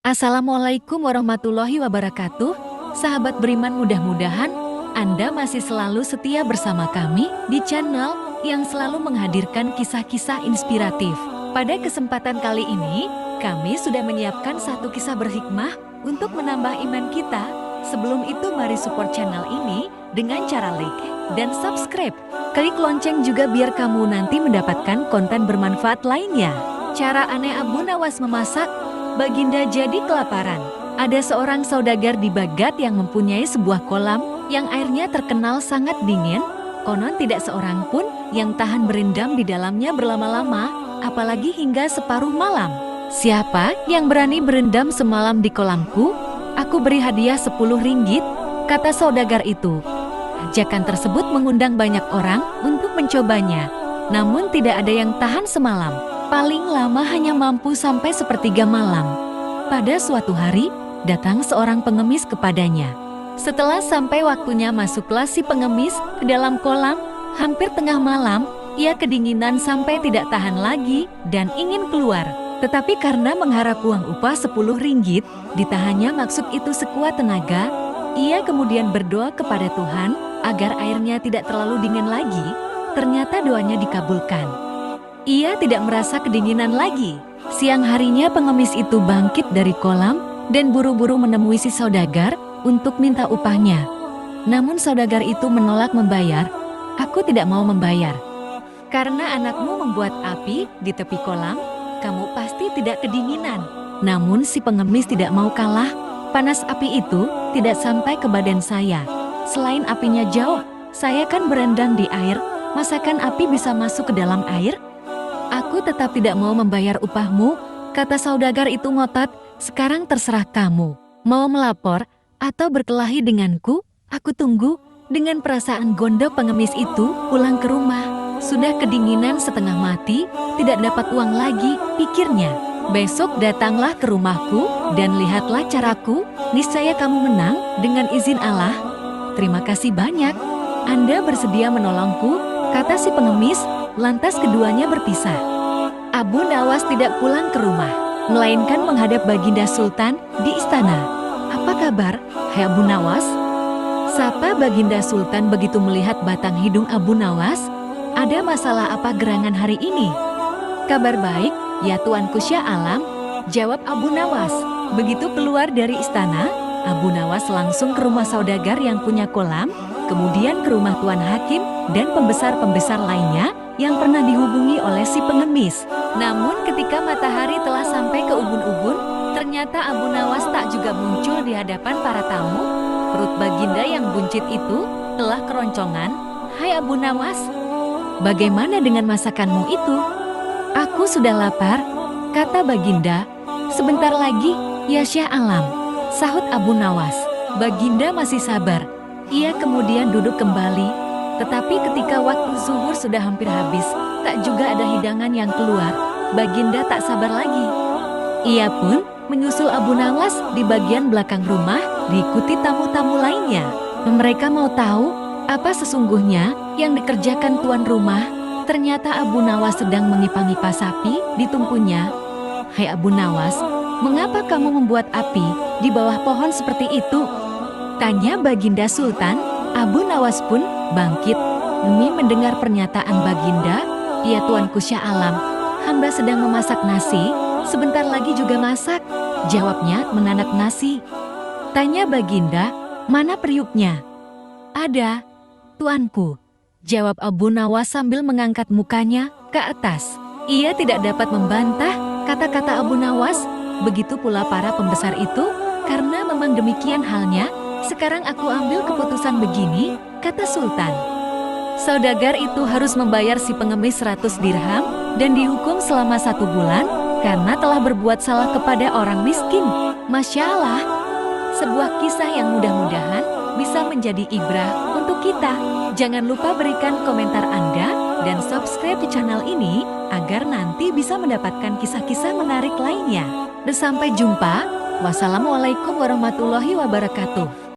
Assalamualaikum warahmatullahi wabarakatuh. Sahabat beriman, mudah-mudahan Anda masih selalu setia bersama kami di channel yang selalu menghadirkan kisah-kisah inspiratif. Pada kesempatan kali ini, kami sudah menyiapkan satu kisah berhikmah untuk menambah iman kita. Sebelum itu, mari support channel ini dengan cara like dan subscribe. Klik lonceng juga biar kamu nanti mendapatkan konten bermanfaat lainnya. Cara aneh Abu Nawas memasak. Baginda jadi kelaparan. Ada seorang saudagar di Baghdad yang mempunyai sebuah kolam yang airnya terkenal sangat dingin. Konon tidak seorang pun yang tahan berendam di dalamnya berlama-lama, apalagi hingga separuh malam. "Siapa yang berani berendam semalam di kolamku? Aku beri hadiah 10 ringgit, kata saudagar itu. Ajakan tersebut mengundang banyak orang untuk mencobanya. Namun tidak ada yang tahan semalam. Paling lama hanya mampu sampai sepertiga malam. Pada suatu hari, datang seorang pengemis kepadanya. Setelah sampai waktunya, masuklah si pengemis ke dalam kolam. Hampir tengah malam, ia kedinginan sampai tidak tahan lagi dan ingin keluar. Tetapi karena mengharap uang upah 10 ringgit, ditahannya maksud itu sekuat tenaga. Ia kemudian berdoa kepada Tuhan agar airnya tidak terlalu dingin lagi. Ternyata doanya dikabulkan. Ia tidak merasa kedinginan lagi. Siang harinya pengemis itu bangkit dari kolam dan buru-buru menemui si saudagar untuk minta upahnya. Namun saudagar itu menolak membayar. "Aku tidak mau membayar. Karena anakmu membuat api di tepi kolam, kamu pasti tidak kedinginan." Namun si pengemis tidak mau kalah. "Panas api itu tidak sampai ke badan saya. Selain apinya jauh, saya kan berendam di air. Masakan api bisa masuk ke dalam air? Aku tetap tidak mau membayar upahmu," kata saudagar itu ngotot. "Sekarang terserah kamu. Mau melapor atau berkelahi denganku? Aku tunggu." Dengan perasaan gondok, pengemis itu pulang ke rumah. Sudah kedinginan setengah mati, tidak dapat uang lagi, pikirnya. "Besok datanglah ke rumahku dan lihatlah caraku. Niscaya kamu menang dengan izin Allah." "Terima kasih banyak. Anda bersedia menolongku," kata si pengemis. Lantas keduanya berpisah. Abu Nawas tidak pulang ke rumah, melainkan menghadap Baginda Sultan di istana. "Apa kabar, hai Abu Nawas?" sapa Baginda Sultan begitu melihat batang hidung Abu Nawas. "Ada masalah apa gerangan hari ini?" "Kabar baik, ya Tuanku Syah Alam," jawab Abu Nawas. Begitu keluar dari istana, Abu Nawas langsung ke rumah saudagar yang punya kolam, kemudian ke rumah Tuan Hakim dan pembesar-pembesar lainnya yang pernah dihubungi oleh si pengemis. Namun ketika matahari telah sampai ke ubun-ubun, ternyata Abu Nawas tak juga muncul di hadapan para tamu. Perut Baginda yang buncit itu telah keroncongan. "Hai Abu Nawas, bagaimana dengan masakanmu itu?" "Aku sudah lapar," kata Baginda. "Sebentar lagi, ya Syah Alam," sahut Abu Nawas. Baginda masih sabar. Ia kemudian duduk kembali. Tetapi ketika waktu zuhur sudah hampir habis, tak juga ada hidangan yang keluar. Baginda tak sabar lagi. Ia pun menyusul Abu Nawas di bagian belakang rumah, diikuti tamu-tamu lainnya. Mereka mau tahu apa sesungguhnya yang dikerjakan tuan rumah. Ternyata Abu Nawas sedang mengipas-ngipas sapi di tumpunya. "Hai Abu Nawas, mengapa kamu membuat api di bawah pohon seperti itu?" tanya Baginda Sultan. Abu Nawas pun bangkit demi mendengar pernyataan Baginda. "Ya Tuanku Syah Alam, hamba sedang memasak nasi, sebentar lagi juga masak," jawabnya menanak nasi. Tanya Baginda, "Mana periuknya?" "Ada, Tuanku," jawab Abu Nawas sambil mengangkat mukanya ke atas. Ia tidak dapat membantah kata-kata Abu Nawas. Begitu pula para pembesar itu, karena memang demikian halnya. "Sekarang aku ambil keputusan begini," kata Sultan. Saudagar itu harus membayar si pengemis 100 dirham dan dihukum selama 1 bulan karena telah berbuat salah kepada orang miskin. Masya Allah, sebuah kisah yang mudah-mudahan bisa menjadi ibrah untuk kita. Jangan lupa berikan komentar Anda dan subscribe di channel ini agar nanti bisa mendapatkan kisah-kisah menarik lainnya. Sampai jumpa. Wassalamualaikum warahmatullahi wabarakatuh.